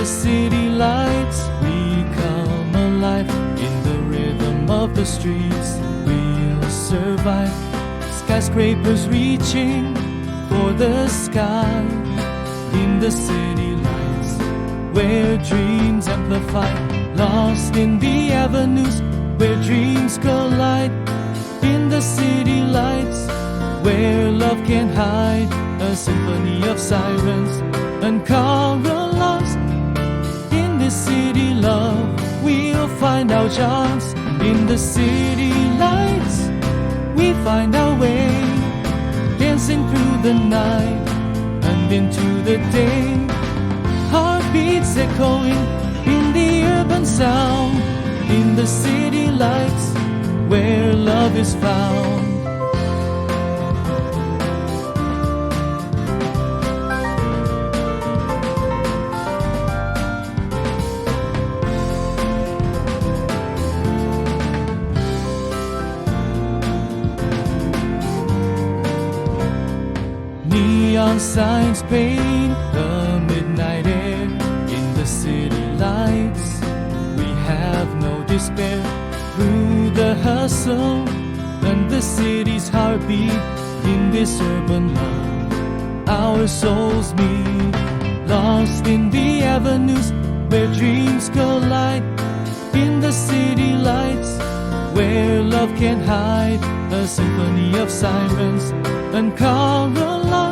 the city lights, we come alive. In the rhythm of the streets, we'll survive. Skyscrapers reaching for the sky. In the city lights, where dreams amplify. Lost in the avenues, where dreams collide. In the city lights, where love can't hide. A symphony of sirens and carols. In this city love, we'll find our chance. In the city lights, we find our way, dancing through the night and into the day. Heartbeats echoing in the urban sound. In the city lights, where love is found. Neon signs paint the midnight air. In the city lights, we have no despair. Through the hustle and the city's heartbeat, in this urban love, our souls meet. Lost in the avenues, where dreams collide. In the city lights, where love can't hide. A symphony of sirens and carols.